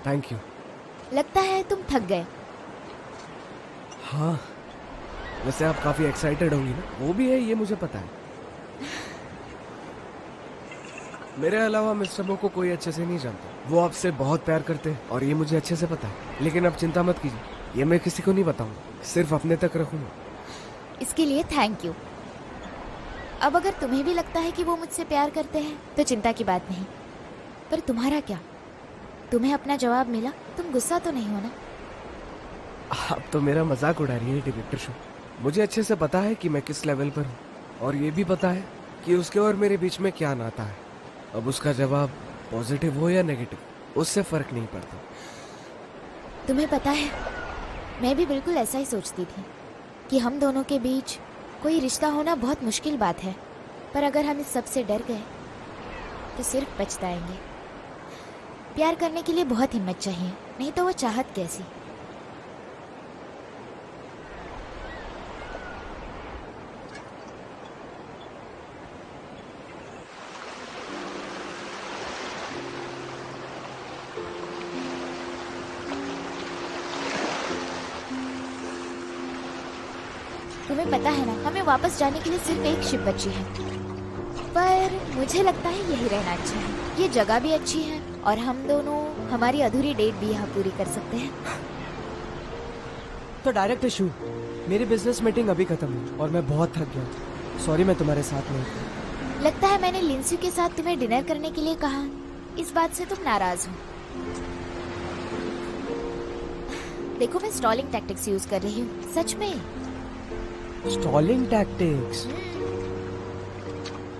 Thank you. लगता है तुम थक गए। हाँ, वैसे आप काफी एक्साइटेड होंगी ना? वो भी है, ये मुझे पता है। मेरे अलावा मिस्टर मो को कोई अच्छे से नहीं जानता। वो आपसे बहुत प्यार करते हैं और ये मुझे अच्छे से पता है। लेकिन अब चिंता मत कीजिए, ये मैं किसी को नहीं बताऊंगा, सिर्फ अपने तक रखूंगा। इसके लिए थैंक यू। अब अगर तुम्हें भी लगता है कि वो मुझसे प्यार करते हैं तो चिंता की बात नहीं। पर तुम्हारा क्या? तुम्हें अपना जवाब मिला? तुम गुस्सा तो नहीं हो ना? आप तो मेरा मजाक उड़ा रही है डायरेक्टर शो। मुझे अच्छे से पता है कि मैं किस लेवल पर हूँ, और ये भी पता है कि उसके और मेरे बीच में क्या नाता है। अब उसका जवाब पॉजिटिव हो या नेगेटिव, उससे फर्क नहीं पड़ता। तुम्हें पता है, मैं भी बिल्कुल ऐसा ही सोचती थी कि हम दोनों के बीच कोई रिश्ता होना बहुत मुश्किल बात है। पर अगर हम इस सब से डर गए तो सिर्फ पछताएंगे। प्यार करने के लिए बहुत हिम्मत चाहिए, नहीं तो वो चाहत कैसी। तुम्हें पता है ना, हमें वापस जाने के लिए सिर्फ एक शिप बची है। पर मुझे लगता है यही रहना अच्छा है। ये जगह भी अच्छी है और हम दोनों हमारी अधूरी डेट भी यहाँ पूरी कर सकते हैं। तो डायरेक्टर शो, मेरी बिजनेस मीटिंग अभी खत्म हुई और मैं बहुत थक गया। सॉरी मैं तुम्हारे साथ नहीं था। लगता है मैंने लिंसी के साथ तुम्हें डिनर करने के लिए कहा। इस बात से तुम नाराज हो। देखो, मैं स्टॉलिंग टैक्टिक्स यूज कर रही हूँ, सच में। Stalling tactics?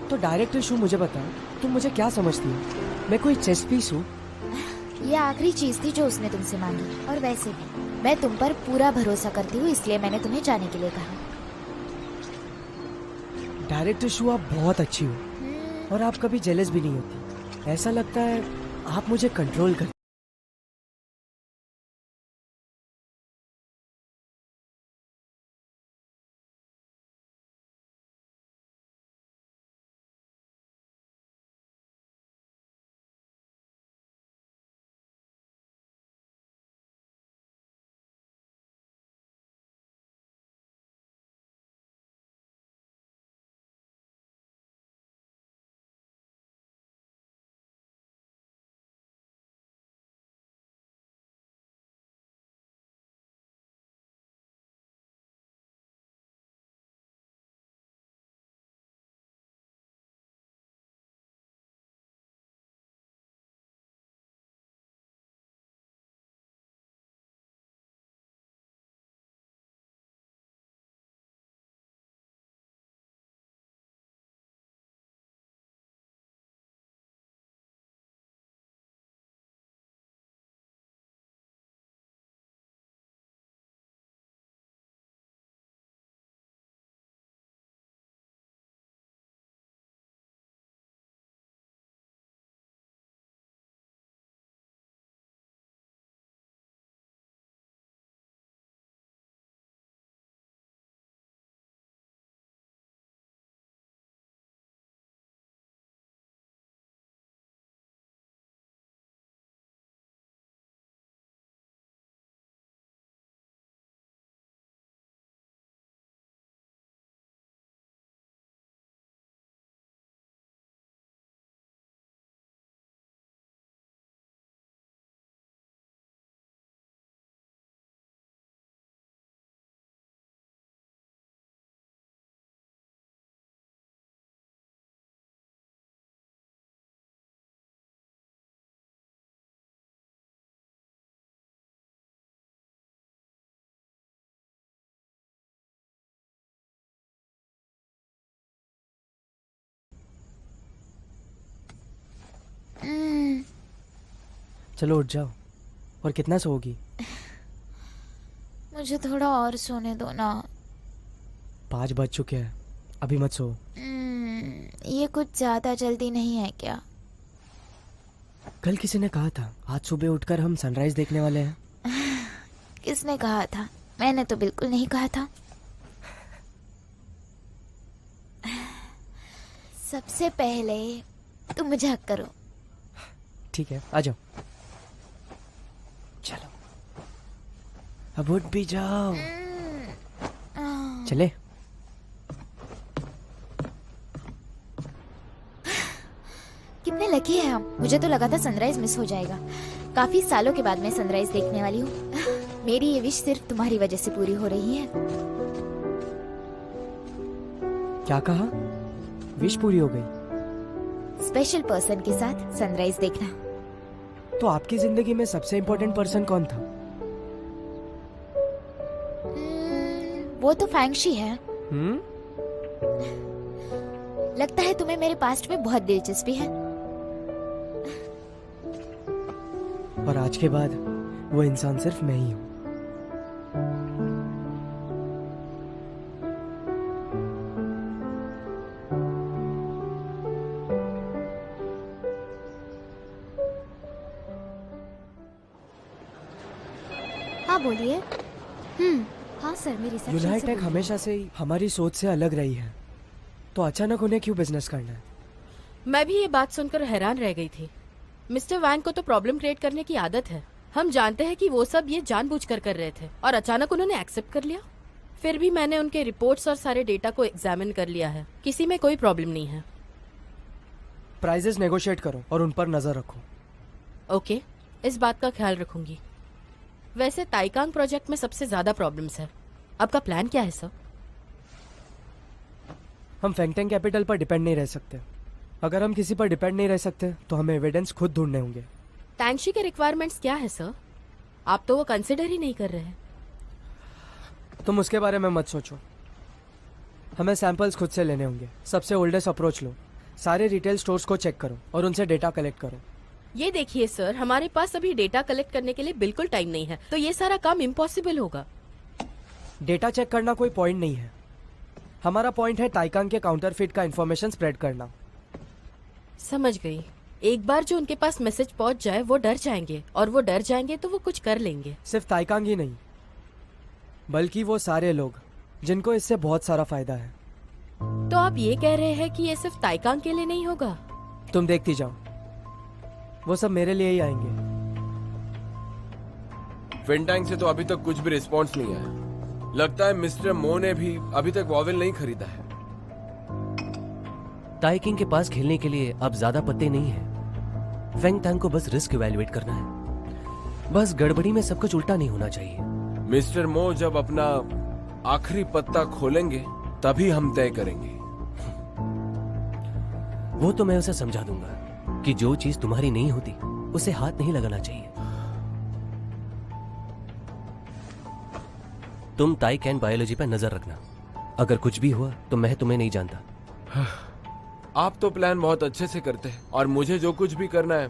तो डायरेक्टर शो मुझे बता, तुम मुझे क्या समझती हो? मैं कोई चेस पीस हूँ? ये आखिरी चीज थी जो उसने तुमसे मांगी। और वैसे भी मैं तुम पर पूरा भरोसा करती हूँ, इसलिए मैंने तुम्हें जाने के लिए कहा। डायरेक्टर शो, आप बहुत अच्छी हो और आप कभी जेलस भी नहीं होती। ऐसा लगता है आप मुझे कंट्रोल कर। चलो उठ जाओ। और कितना सोओगी? मुझे थोड़ा और सोने दो ना। 5 बज चुके हैं, अभी मत सो। ये कुछ ज्यादा जल्दी नहीं है क्या? कल किसी ने कहा था आज सुबह उठकर हम सनराइज देखने वाले हैं। किसने कहा था? मैंने तो बिल्कुल नहीं कहा था। सबसे पहले तुम मुझे हक करो। ठीक है, आ जाओ। अब उठ भी जाओ। आह, चले। कितने लकी है हम। मुझे तो लगा था सनराइज मिस हो जाएगा। काफी सालों के बाद मैं सनराइज देखने वाली हूँ। मेरी ये विश सिर्फ तुम्हारी वजह से पूरी हो रही है। क्या कहा? विश पूरी हो गई? स्पेशल पर्सन के साथ सनराइज देखना। तो आपकी जिंदगी में सबसे इम्पोर्टेंट पर्सन कौन था? वो तो फैंगशी है। लगता है तुम्हें मेरे पास्ट में बहुत दिलचस्पी है। और आज के बाद वो इंसान सिर्फ मैं ही हूँ। हाँ बोलिए। हाँ सर, मेरी रिसेप्शन से यूनाइटेक बोलिए। हमेशा से ही हमारी सोच से अलग रही है, तो अचानक उन्हें क्यों बिजनेस करना है? मैं भी ये बात सुनकर हैरान रह गई थी। मिस्टर वैन को तो प्रॉब्लम क्रिएट करने की आदत है। हम जानते हैं कि वो सब ये जानबूझकर कर रहे थे और अचानक उन्होंने एक्सेप्ट कर लिया। फिर भी मैंने उनके रिपोर्ट्स और सारे डेटा को एग्जामिन कर लिया है। किसी में कोई प्रॉब्लम नहीं है। प्राइजेस नेगोशिएट करो और उन पर नजर रखो। ओके, इस बात का ख्याल रखूंगी। वैसे ताइकांग प्रोजेक्ट में सबसे ज्यादा प्रॉब्लम्स है। आपका प्लान क्या है सर? हम फैंगटेंग कैपिटल पर डिपेंड नहीं रह सकते। अगर हम किसी पर डिपेंड नहीं रह सकते तो हमें एविडेंस खुद ढूंढने होंगे। टैंगशी के रिक्वायरमेंट्स क्या है सर? आप तो वो कंसिडर ही नहीं कर रहे हैं। तुम उसके बारे में मत सोचो। हमें सैंपल्स खुद से लेने होंगे। सबसे ओल्डेस्ट अप्रोच लो। सारे रिटेल स्टोर्स को चेक करो और उनसे डेटा कलेक्ट करो। ये देखिए सर, हमारे पास अभी डेटा कलेक्ट करने के लिए बिल्कुल टाइम नहीं है, तो ये सारा काम इम्पॉसिबल होगा। डेटा चेक करना कोई पॉइंट नहीं है। हमारा पॉइंट है ताइकांग के काउंटरफिट का इंफॉर्मेशन स्प्रेड करना। समझ गई। एक बार जो उनके पास मैसेज पहुंच जाए वो डर जाएंगे, और वो डर जाएंगे तो वो कुछ कर लेंगे। सिर्फ ताइकांग ही नहीं, बल्कि वो सारे लोग जिनको इससे बहुत सारा फायदा है। तो आप ये कह रहे हैं कि ये सिर्फ ताइकांग के लिए नहीं होगा? तुम देखती जाओ, वो सब मेरे लिए ही आएंगे। फिनटैंग से तो अभी तक कुछ भी रिस्पॉन्स नहीं आया। लगता है मिस्टर मो ने भी अभी तक वॉवेल नहीं खरीदा है। ताइकिंग के पास खेलने के लिए अब ज्यादा पत्ते नहीं है। फैंगटैंग को बस रिस्क इवैल्यूएट करना है। बस गड़बड़ी में सब कुछ उल्टा नहीं होना चाहिए। मिस्टर मो जब अपना आखिरी पत्ता खोलेंगे तभी हम तय करेंगे। वो तो मैं उसे समझा दूंगा कि जो चीज तुम्हारी नहीं होती उसे हाथ नहीं लगाना चाहिए। तुम ताइक एंड बायोलॉजी पर नजर रखना। अगर कुछ भी हुआ तो मैं तुम्हें नहीं जानता। आप तो प्लान बहुत अच्छे से करते हैं और मुझे जो कुछ भी करना है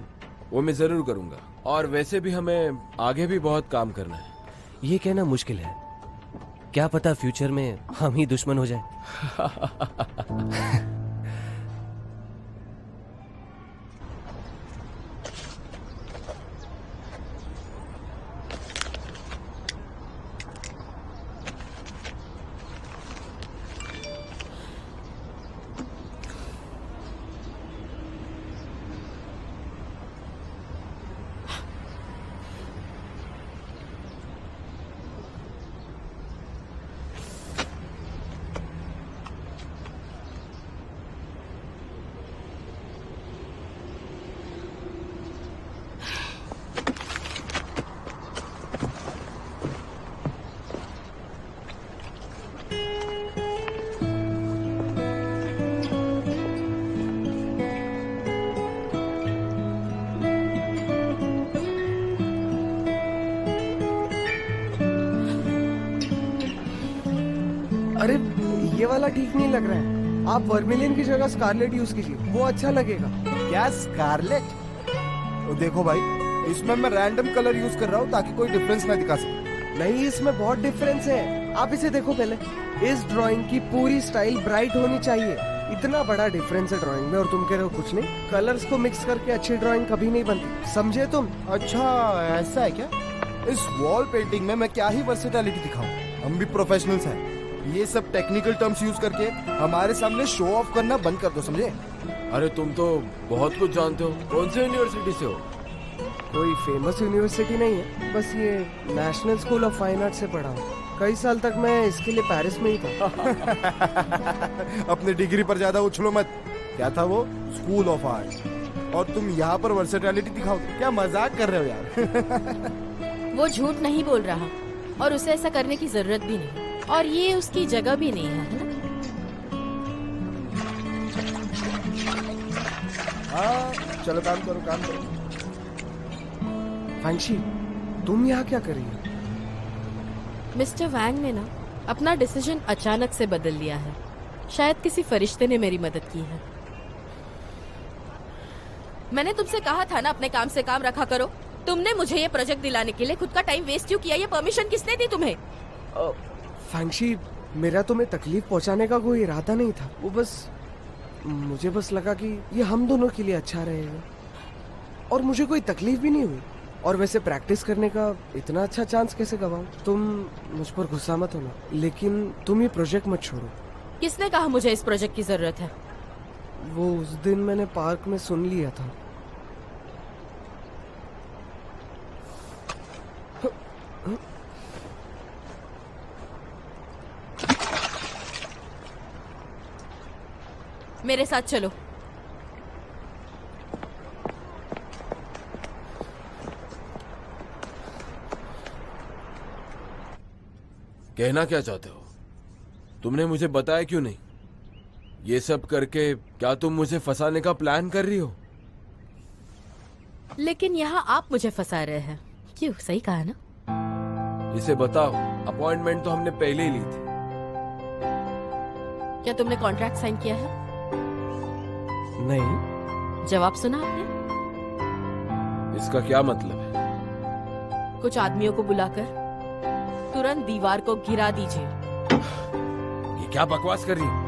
वो मैं जरूर करूंगा। और वैसे भी हमें आगे भी बहुत काम करना है। ये कहना मुश्किल है। क्या पता फ्यूचर में हम ही दुश्मन हो जाए। अरे ये वाला ठीक नहीं लग रहा है। आप वर्मिलियन की जगह स्कारलेट यूज कीजिए, वो अच्छा लगेगा। क्या स्कारलेट? तो देखो भाई, इसमें मैं रैंडम कलर यूज कर रहा हूँ ताकि कोई डिफरेंस ना दिखा सके। नहीं, इसमें बहुत डिफरेंस है। आप इसे देखो पहले। इस ड्राइंग की पूरी स्टाइल ब्राइट होनी चाहिए। इतना बड़ा डिफरेंस है ड्राइंग में और तुम कह रहे हो कुछ नहीं। कलर्स को मिक्स करके अच्छी ड्राइंग कभी नहीं बनती, समझे तुम? अच्छा ऐसा है क्या? इस वॉल पेंटिंग में मैं क्या ही वर्सेटैलिटी दिखाऊं? हम भी प्रोफेशनल्स हैं। ये सब टेक्निकल टर्म्स यूज करके हमारे सामने शो ऑफ करना बंद कर दो, समझे? अरे तुम तो बहुत कुछ जानते हो। कौन से यूनिवर्सिटी से हो? कोई फेमस यूनिवर्सिटी नहीं है, बस ये national school of fine art से पढ़ा हूँ। कई साल तक मैं इसके लिए पेरिस में ही था। अपनी डिग्री पर ज्यादा उछलो मत। क्या था वो? School of art. और तुम यहाँ पर वर्सेटैलिटी दिखाओगे? क्या मजाक कर रहे हो यार? वो झूठ नहीं बोल रहा और उसे ऐसा करने की जरूरत भी नहीं, और ये उसकी जगह भी नहीं है ना? हाँ चलो काम करो काम करो। फैंगशी, तुम यहाँ क्या कर रही हो? मिस्टर वैंग ने ना अपना डिसीजन अचानक से बदल लिया है। शायद किसी फरिश्ते ने मेरी मदद की है। मैंने तुमसे कहा था ना अपने काम से काम रखा करो। तुमने मुझे ये प्रोजेक्ट दिलाने के लिए खुद का टाइम वेस्ट क्यों किया? ये परमिशन किसने दी तुम्हें? फैंगशी, मेरा तुम्हें तकलीफ पहुंचाने का कोई इरादा नहीं था। वो बस मुझे बस लगा कि ये हम दोनों के लिए अच्छा रहेगा, और मुझे कोई तकलीफ भी नहीं हुई। और वैसे प्रैक्टिस करने का इतना अच्छा चांस कैसे गवाऊं? तुम मुझ पर गुस्सा मत होना, लेकिन तुम ये प्रोजेक्ट मत छोड़ो। किसने कहा मुझे इस प्रोजेक्ट की जरूरत है? वो उस दिन मैंने पार्क में सुन लिया था। मेरे साथ चलो। कहना क्या चाहते हो? तुमने मुझे बताया क्यों नहीं? ये सब करके क्या तुम मुझे फंसाने का प्लान कर रही हो? लेकिन यहाँ आप मुझे फंसा रहे हैं। क्यों? सही कहा ना? इसे बताओ, अपॉइंटमेंट तो हमने पहले ही ली थी। क्या तुमने कॉन्ट्रैक्ट साइन किया है? नहीं। जवाब सुना आपने? इसका क्या मतलब है? कुछ आदमियों को बुलाकर तुरंत दीवार को गिरा दीजिए। ये क्या बकवास कर रही हो?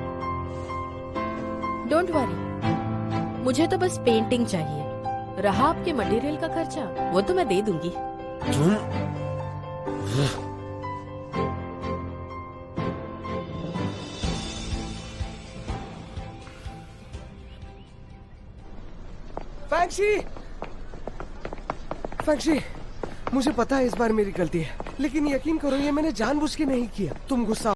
डोंट वरी, मुझे तो बस पेंटिंग चाहिए। रहा आपके मटेरियल का खर्चा, वो तो मैं दे दूंगी। तुम फैंगशी, फैंगशी, मुझे पता है इस बार मेरी गलती है, लेकिन यकीन करो ये मैंने जानबूझ के नहीं किया। तुम गुस्सा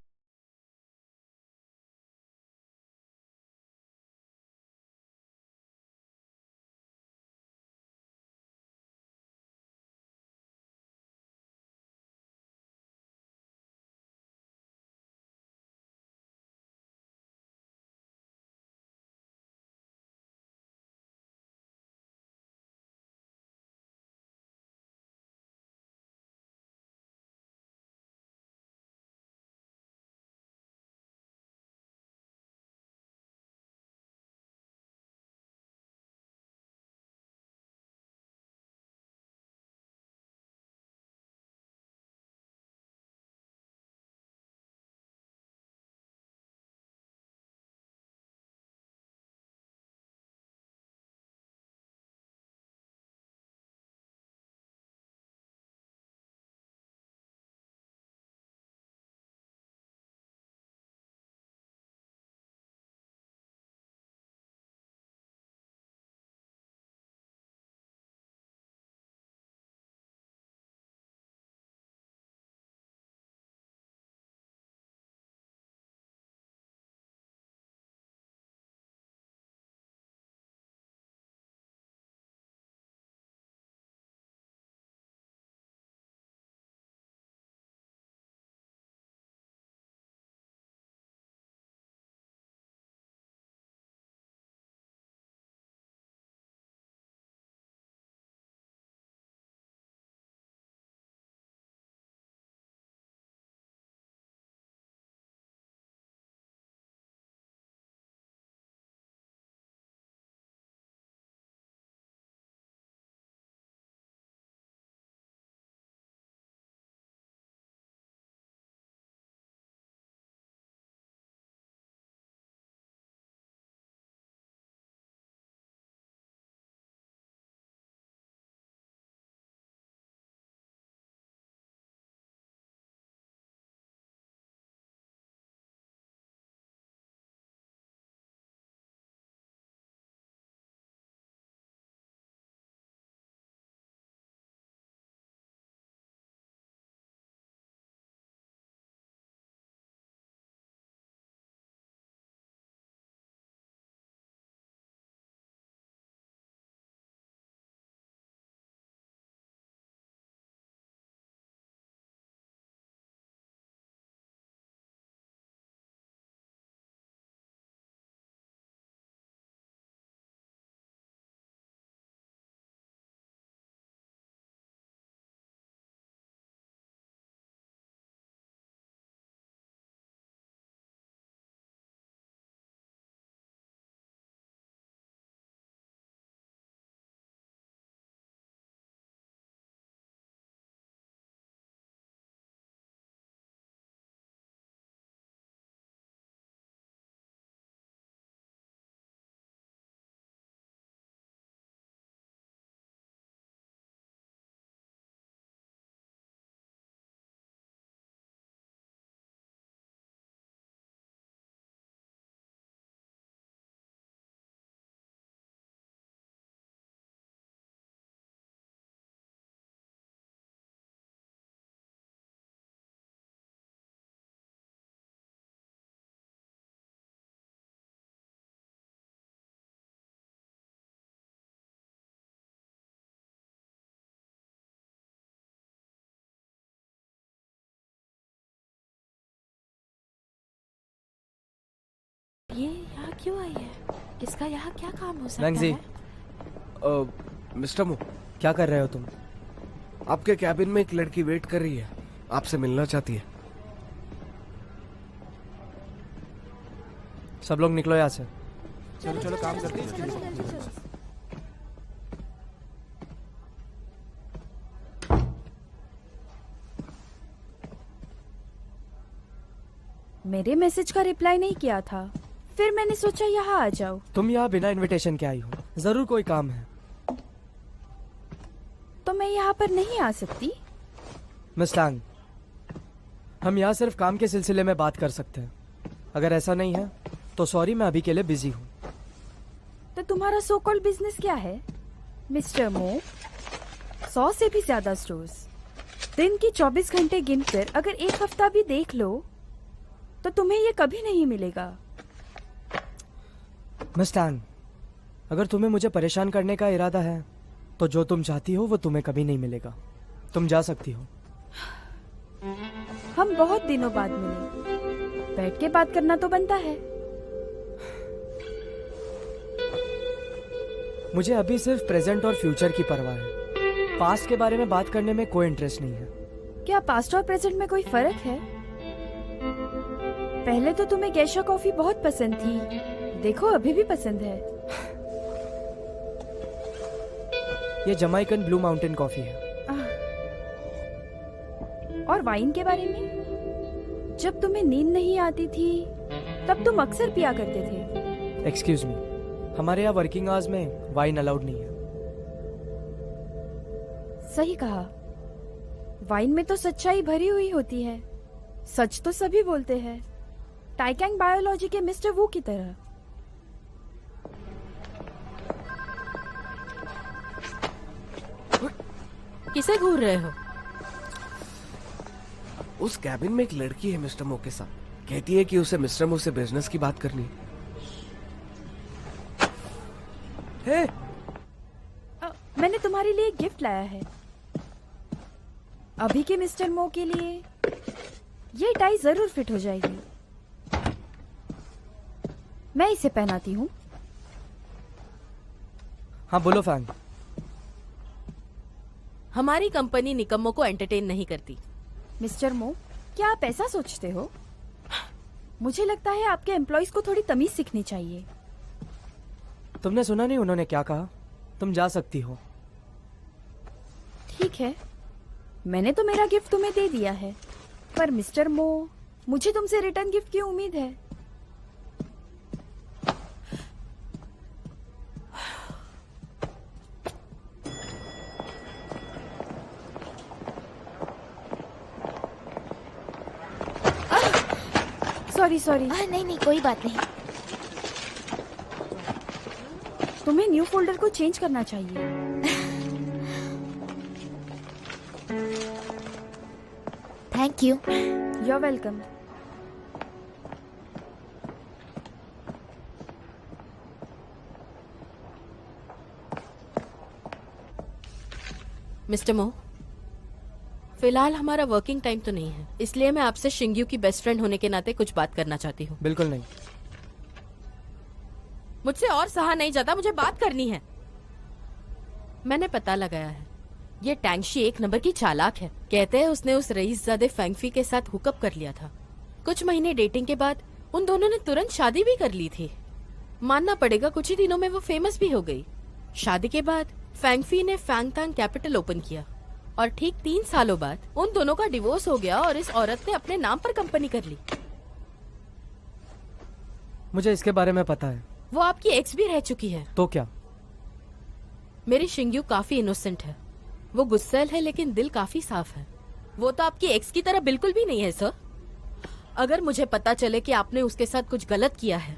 ये यहाँ क्यों आई है? इसका यहाँ क्या काम हो सकता वैंगजी, है? मिस्टर मो, क्या कर रहे हो तुम? आपके कैबिन में एक लड़की वेट कर रही है, आपसे मिलना चाहती है। सब लोग निकलो यहाँ से। चलो चलो काम करते हैं इसके लिए। मेरे मैसेज का रिप्लाई नहीं किया था, फिर मैंने सोचा यहाँ आ जाओ। तुम यहाँ बिना इनविटेशन के आई हो, जरूर कोई काम है। तो मैं यहाँ पर नहीं आ सकती? मिस टांग, हम यहाँ सिर्फ काम के सिलसिले में बात कर सकते हैं। अगर ऐसा नहीं है तो सॉरी, मैं अभी के लिए बिजी हूँ। तो तुम्हारा सो कॉल्ड बिजनेस क्या है मिस्टर मो? 100 से भी ज्यादा स्टोर्स, दिन की 24 घंटे गिनकर अगर एक हफ्ता भी देख लो तो तुम्हें ये कभी नहीं मिलेगा। मिस टांग, अगर तुम्हें मुझे परेशान करने का इरादा है तो जो तुम चाहती हो वो तुम्हें कभी नहीं मिलेगा। तुम जा सकती हो। हम बहुत दिनों बाद मिले, बैठ के बात करना तो बनता है। मुझे अभी सिर्फ प्रेजेंट और फ्यूचर की परवाह है। पास्ट के बारे में बात करने में कोई इंटरेस्ट नहीं है। क्या पास्ट और प्रेजेंट में कोई फर्क है? पहले तो तुम्हें गेशा कॉफी बहुत पसंद थी, देखो अभी भी पसंद है। ये जमाइकन ब्लू माउंटेन कॉफी है। और वाइन के बारे में? जब तुम्हें नींद नहीं आती थी तब तुम अक्सर पिया करते थे। एक्सक्यूज मी, हमारे यहाँ वर्किंग आवर्स में वाइन अलाउड नहीं है। सही कहा, वाइन में तो सच्चाई भरी हुई होती है। सच तो सभी बोलते हैं, टाइकैंग बायोलॉजी के मिस्टर वू की तरह। किसे घूर रहे हो? उस कैबिन में एक लड़की है मिस्टर मो के साथ, कहती है कि उसे मिस्टर मो से बिजनेस की बात करनी है। मैंने तुम्हारे लिए एक गिफ्ट लाया है। अभी के मिस्टर मो के लिए ये टाई जरूर फिट हो जाएगी। मैं इसे पहनाती हूँ। हाँ बोलो फैंग। हमारी कंपनी निकम्मों को एंटरटेन नहीं करती। मिस्टर मो, क्या आप ऐसा सोचते हो? मुझे लगता है आपके एम्प्लॉइज को थोड़ी तमीज सीखनी चाहिए। तुमने सुना नहीं उन्होंने क्या कहा? तुम जा सकती हो। ठीक है, मैंने तो मेरा गिफ्ट तुम्हें दे दिया है, पर मिस्टर मो, मुझे तुमसे रिटर्न गिफ्ट की उम्मीद है। Sorry sorry. नहीं नहीं, कोई बात नहीं। तुम्हें न्यू फोल्डर को चेंज करना चाहिए। Thank you. You are welcome. Mister मो, फिलहाल हमारा वर्किंग टाइम तो नहीं है, इसलिए मैं आपसे शिंग्यू की बेस्ट फ्रेंड होने के नाते कुछ बात करना चाहती हूँ। बिल्कुल नहीं। मुझसे और सहा नहीं जाता, मुझे बात करनी है। मैंने पता लगाया है, ये टैंगशी एक नंबर की चालाक है। कहते हैं उसने उस रईसजादे फेंगफी के साथ हुकअप कर लिया था। कुछ महीने डेटिंग के बाद उन दोनों ने तुरंत शादी भी कर ली थी। मानना पड़ेगा, कुछ ही दिनों में वो फेमस भी हो गई। शादी के बाद फेंगफी ने फैंगतांग कैपिटल ओपन किया और ठीक 3 सालों बाद उन दोनों का डिवोर्स हो गया और इस औरत ने अपने नाम पर कंपनी कर ली। मुझे इसके बारे में पता है। वो आपकी एक्स भी रह चुकी है। तो क्या? मेरी शिंग्यू काफी इनोसेंट है। वो गुस्सैल है लेकिन दिल काफी साफ है। वो तो आपकी एक्स की तरह बिल्कुल भी नहीं है सर। अगर मुझे पता चले कि आपने उसके साथ कुछ गलत किया है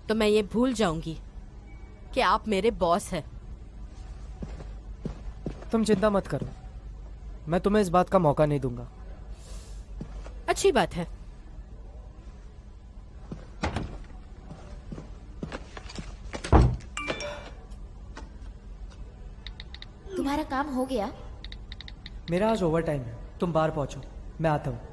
तो मैं ये भूल जाऊंगी कि आप मेरे बॉस हैं। तुम चिंता मत करो, मैं तुम्हें इस बात का मौका नहीं दूंगा। अच्छी बात है। तुम्हारा काम हो गया? मेरा आज ओवर टाइम है, तुम बाहर पहुंचो, मैं आता हूँ।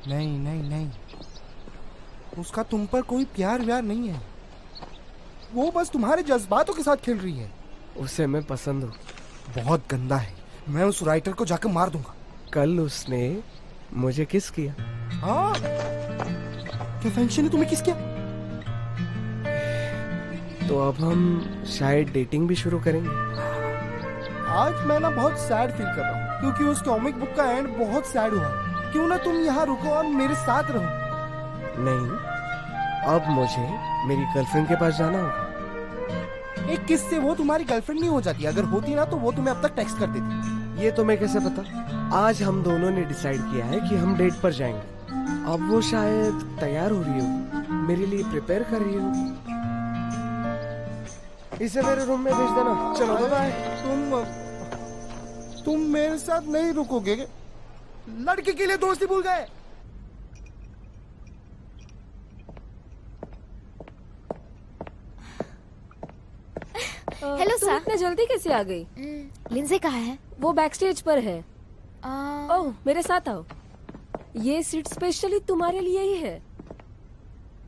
नहीं नहीं नहीं, उसका तुम पर कोई प्यार व्यार नहीं है। वो बस तुम्हारे जज्बातों के साथ खेल रही है। उसे मैं पसंद हूँ। बहुत गंदा है, मैं उस राइटर को जाकर मार दूंगा। कल उसने मुझे किस किया। हाँ, क्या फंक्शन ने तुम्हें किस किया? तो अब हम शायद डेटिंग भी शुरू करेंगे। आज मैं ना बहुत सैड फील कर रहा हूँ, क्योंकि उस कॉमिक बुक का एंड बहुत सैड हुआ। क्यों ना तुम यहाँ रुको और मेरे साथ रहो। नहीं, अब मुझे मेरी गर्लफ्रेंड के पास जाना होगा। एक किस से वो तुम्हारी गर्लफ्रेंड नहीं हो जाती? अगर होती ना तो वो तुम्हें अब तक टेक्स्ट कर देती। ये तुम्हें कैसे पता? आज हम दोनों ने डिसाइड किया है कि हम डेट पर जाएंगे। अब वो शायद तैयार हो रही होगी, मेरे लिए प्रिपेयर कर रही होगी। इसे मेरे रूम में भेज देना। चलो बाय। तुम मेरे साथ नहीं रुकोगे? लड़के के लिए दोस्ती भूल गए? हेलो तुम सर। इतने जल्दी कैसे आ गई? लिंजे कहाँ है? वो बैक स्टेज पर है। आ, ओह, मेरे साथ आओ। ये सीट स्पेशली तुम्हारे लिए ही है।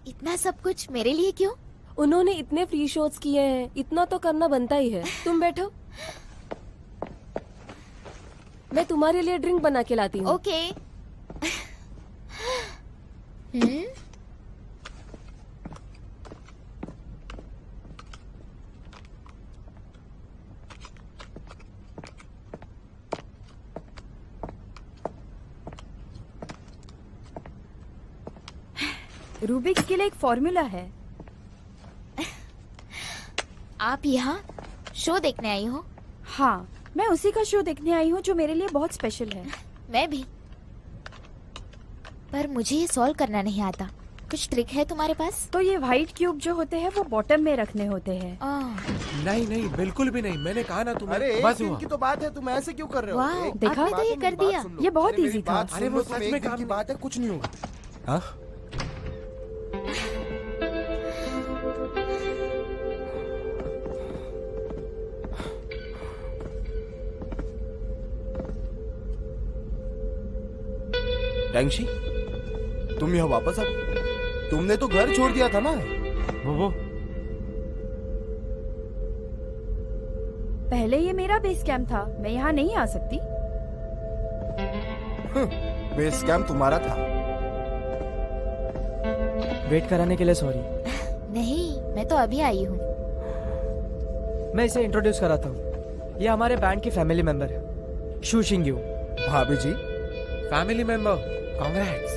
इतना सब कुछ मेरे लिए क्यों? उन्होंने इतने फ्री शोज किए हैं, इतना तो करना बनता ही है। तुम बैठो, मैं तुम्हारे लिए ड्रिंक बना के लाती हूँ। ओके। रूबिक्स के लिए एक फॉर्मूला है। आप यहाँ शो देखने आई हो? हाँ, मैं उसी का शो देखने आई हूँ जो मेरे लिए बहुत स्पेशल है। मैं भी। पर मुझे ये सॉल्व करना नहीं आता। कुछ ट्रिक है तुम्हारे पास? तो ये व्हाइट क्यूब जो होते हैं वो बॉटम में रखने होते हैं। नहीं नहीं, बिल्कुल भी नहीं। मैंने कहा ना तुम्हें। अरे एक बस दिन हुआ। की तो बात है, तुम ऐसे क्यों कर रहे हो? वाह, देखा? आपने तो ये कर दिया। ये बहुत इजी था। अरे वो सच में काम की काम बात है, कुछ नहीं होगा। हाँ? टैंगशी, तुम यहाँ वापस आ गए? तुमने तो घर छोड़ दिया था ना? वो पहले ये मेरा बेस कैंप था, मैं यहाँ नहीं आ सकती। बेस कैंप तुम्हारा था। वेट कराने के लिए सॉरी। नहीं, मैं तो अभी आई हूँ। मैं इसे इंट्रोड्यूस कराता हूँ। ये हमारे बैंड की फैमिली मेंबर है, शू शिंग यू। भाभी जी, फैमिली मेंबर, कांग्रेट्स।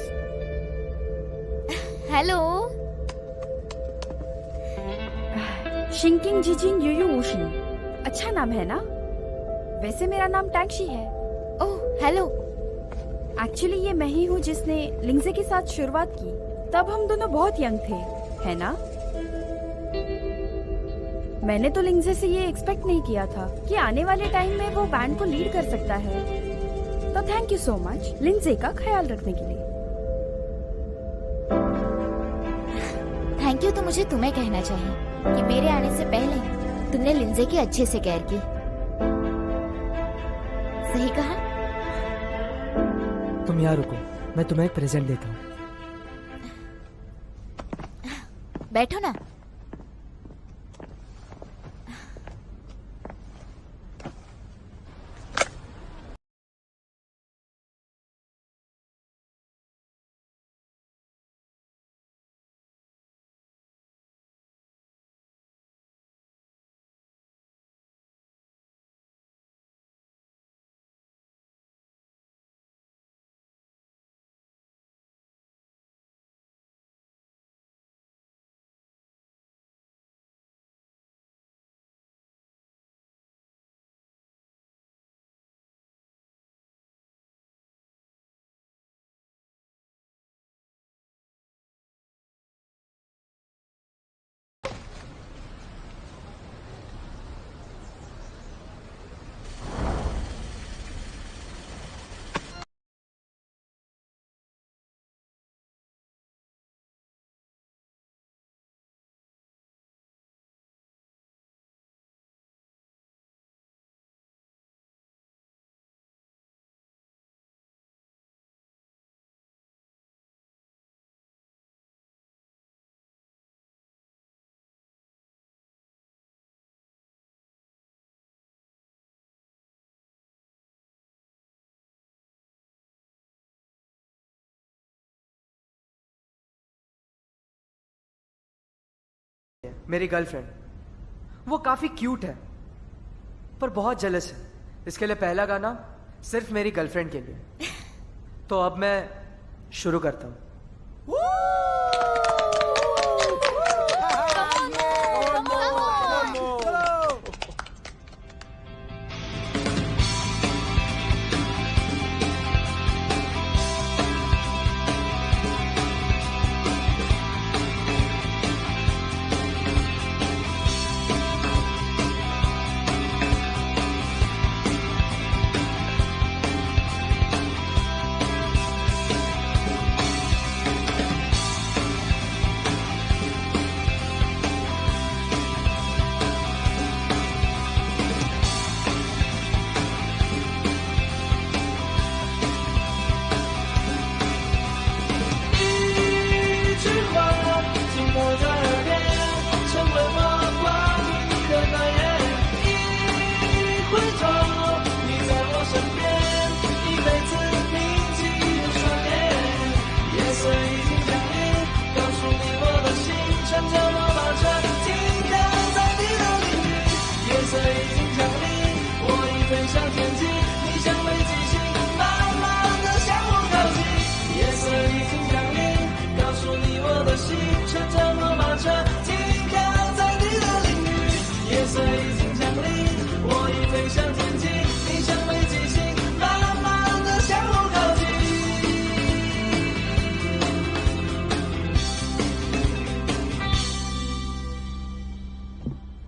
हेलो। शिंकिंग जीजिंग यूयू वूशिंग, अच्छा नाम है ना? वैसे मेरा नाम टैंगशी है। ओह, हेलो। एक्चुअली ये मैं ही हूँ जिसने लिंजे के साथ शुरुआत की। तब हम दोनों बहुत यंग थे, है ना? मैंने तो लिंजे से ये एक्सपेक्ट नहीं किया था कि आने वाले टाइम में वो बैंड को लीड कर सकता है। तो थैंक यू सो मच लिंजे का ख्याल रखने के लिए। थैंक यू तो मुझे तुम्हें कहना चाहिए कि मेरे आने से पहले तुमने लिंजे की अच्छे से केयर की। सही कहा? तुम यहाँ रुको, मैं तुम्हें एक प्रेजेंट देता हूँ। बैठो ना। मेरी गर्लफ्रेंड, वो काफी क्यूट है पर बहुत जेलस है। इसके लिए पहला गाना सिर्फ मेरी गर्लफ्रेंड के लिए। तो अब मैं शुरू करता हूँ।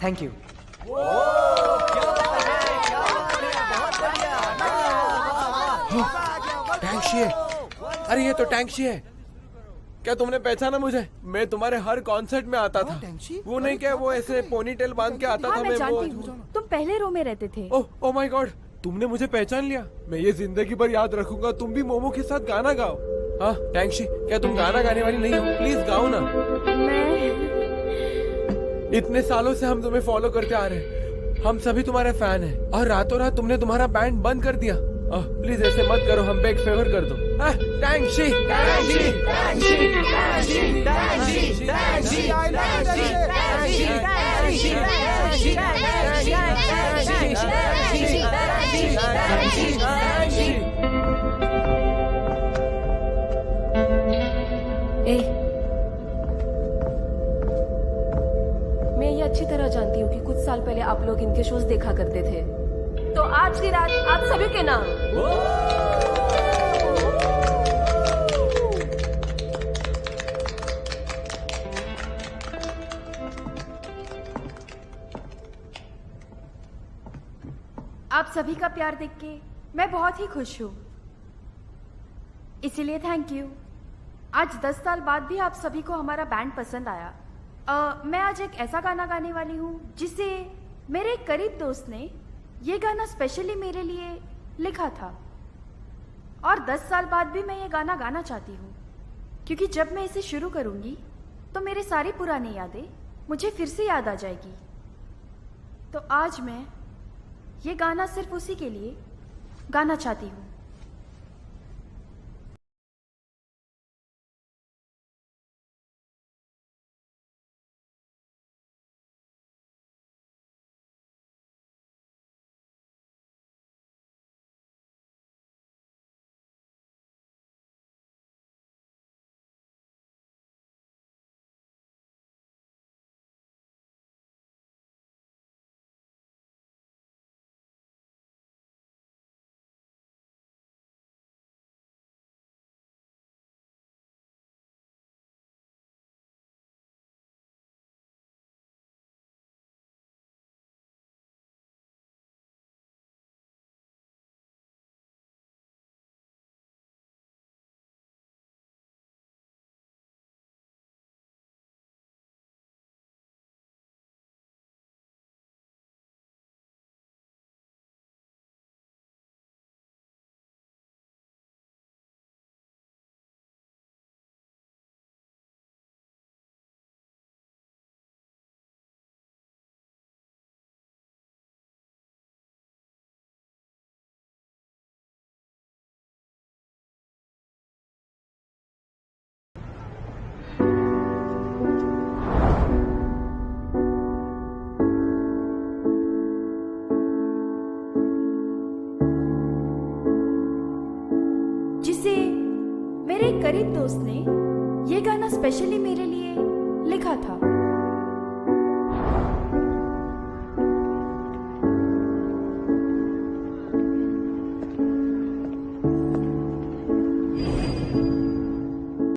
Thank you. टैंक्सी है। अरे ये तो टैंक्सी है। क्या तुमने पहचाना मुझे? मैं तुम्हारे हर कॉन्सर्ट में आता था। वो नहीं क्या, वो ऐसे पोनीटेल बांध के आता हाँ, था। मैं जानती वो हूँ। तुम पहले रो में रहते थे। ओह माय गॉड, तुमने मुझे पहचान लिया। मैं ये जिंदगी भर याद रखूंगा। तुम भी मोमो के साथ गाना गाओ। हाँ टैंक्सी, क्या तुम गाना गाने वाली नहीं हो? प्लीज गाओ ना। इतने सालों से हम तुम्हें फॉलो करते आ रहे हैं। हम सभी तुम्हारे फैन हैं और रातों रात तुमने तुम्हारा बैंड बंद कर दिया। प्लीज ऐसे मत करो, हम पे एक फेवर कर दो। टैंक्सी, टैंक्सी, टैंक्सी, टैंक्सी, टैंक्सी, टैंक्सी, मैं ये अच्छी तरह जानती हूँ कि कुछ साल पहले आप लोग इनके शोज देखा करते थे, तो आज की रात आप सभी के नाम। आप सभी का प्यार देख के मैं बहुत ही खुश हूँ, इसीलिए थैंक यू। आज 10 साल बाद भी आप सभी को हमारा बैंड पसंद आया। मैं आज एक ऐसा गाना गाने वाली हूँ जिसे मेरे एक करीब दोस्त ने ये गाना स्पेशली मेरे लिए लिखा था, और 10 साल बाद भी मैं ये गाना गाना चाहती हूँ, क्योंकि जब मैं इसे शुरू करूँगी तो मेरे सारी पुरानी यादें मुझे फिर से याद आ जाएगी। तो आज मैं ये गाना सिर्फ उसी के लिए गाना चाहती हूँ। गरीब दोस्त ने ये गाना स्पेशली मेरे लिए लिखा था।